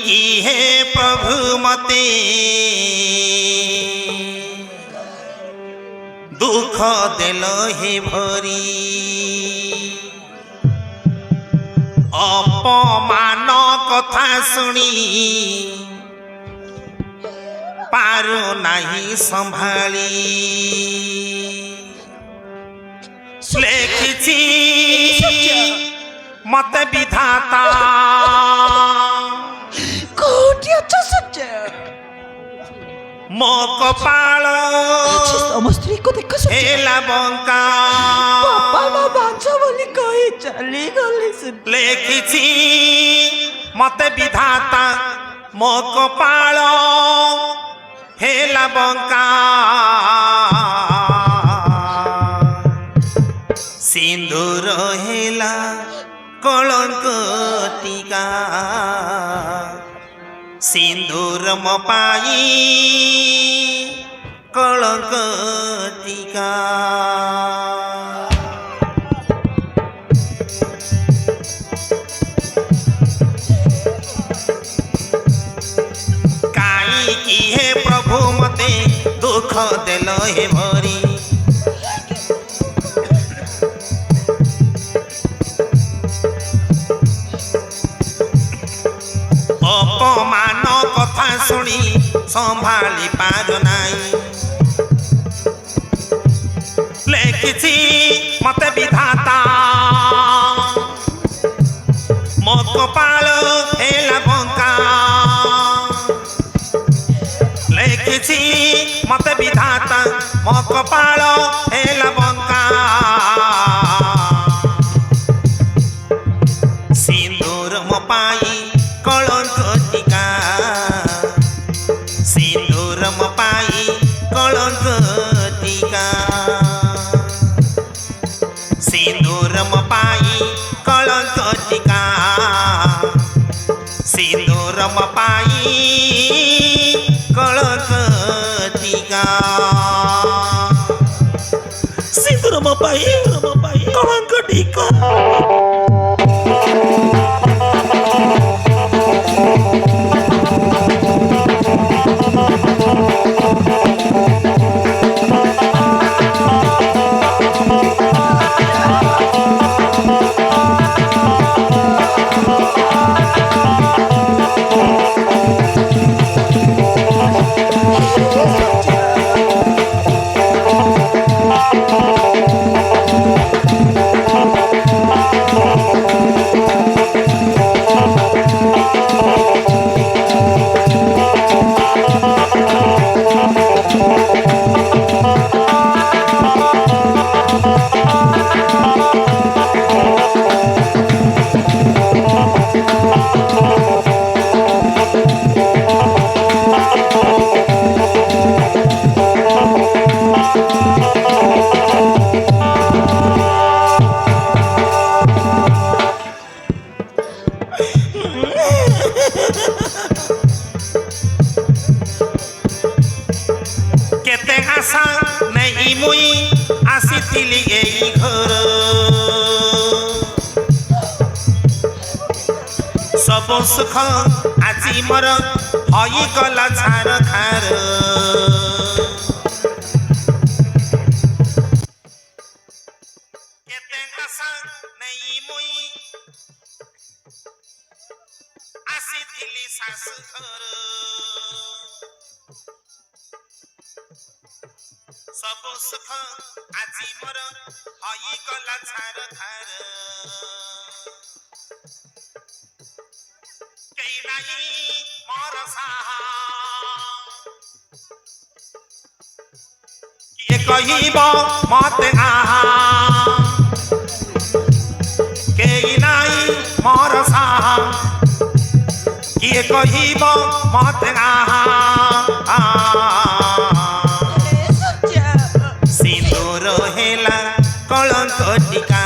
की हे प्रभु मते दुख देल हे भरी अपमान कथा सुनी पारु नहीं संभाली लेखिछि मत विधाता कोटी अच्छा सच्चा मो कपाल स्त्री को देखो हेला बंका पापा माँ बांचा बोली कही चली गली लेखिछि मत विधाता मो कपाल हेला बंका सिंदूर हेला कलंक टीका सिंदूर मपाई कलंक टीका काई की हे प्रभु मते दुख देल हे भरी अपमान कथा सुनी संभाली पार नाई लेखिछि मत विधाता मो कपाल हेला बंका लेखिछि मत विधाता मो कपाल हेला बंका सिंदूर मपाई कलंक टीका सिंदूर मपाई कलंक टीका सिंदूर मपाई कलंक टीका सिंदूर मपाई कलंक टीका सिंदूर मपाई कलंक टीका केते आशा नहीं मुई आसीथिली एई घर सब सुख आजी मोर हई गला छार खार केते आशा नहीं मुई आसीथिली सासु घर सब सुख आजी मोर हई गला छार खार केई नाही मोर साहा किए कहिब मते आहा केई नाही मोर साहा किए कहिब मते आहा सिंदूर हेला कलंक टीका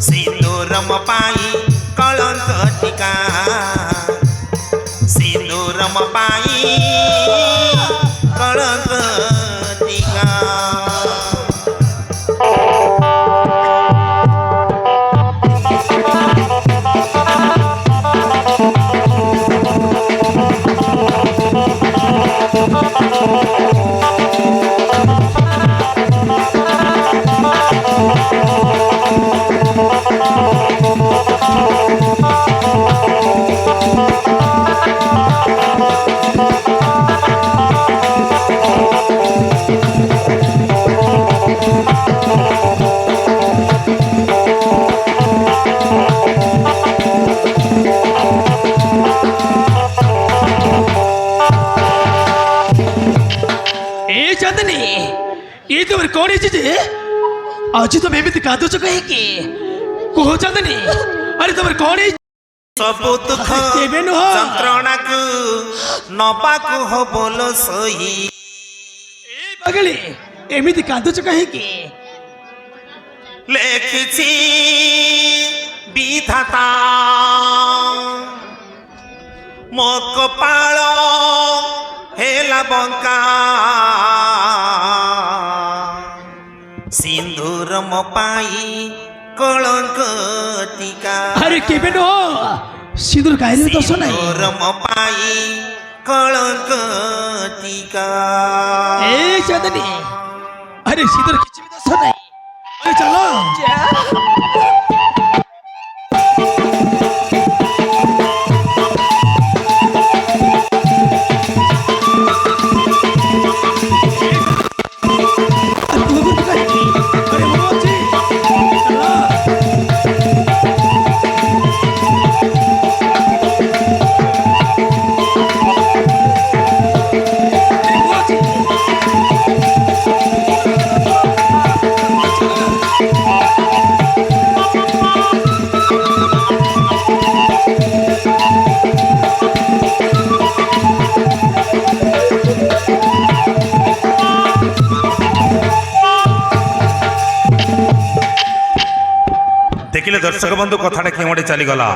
सिंदूर मपाई कलंक टीका सिंदूर मपाई कलंक टीका ହେଇଛି ଯେ ଆଜି ତମେ ଏମିତି କାନ୍ଦୁଛ କାହିଁକି କୁହ ଚାନ୍ଦନୀ ଆରେ ତମର କଣ ହେଇଛି ସବୁ ଦୁଃଖ କେବେ ନୁହଁ ଯନ୍ତ୍ରଣାକୁ ନବାକୁ ହବଲ ସହି ପାଗଳି ଏମିତି କାନ୍ଦୁଛ କାହିଁକି ଲେଖିଛି ବିଧାତା ମୋ କପାଳ ହେଲା ବଙ୍କା ସିନ୍ଦୁର ମୋ ପାଇଁ କଳଙ୍କ ଟିକା ଆରେ କେବେ ନୁହଁ ସିନ୍ଦୁର କାହିଁରେ ଦୋଷ ନାହିଁ ସିନ୍ଦୁର ମୋ ପାଇଁ କଳଙ୍କ ଟିକା ଏ ଚାନ୍ଦନୀ ଆରେ ସିନ୍ଦୁର କିଛି ବି ଦୋଷ ନାହିଁ ଆରେ ଚାଲ ଦେଖିଲେ ଦର୍ଶକ ବନ୍ଧୁ କଥାଟା କେଉଁଠି ଚାଲିଗଲା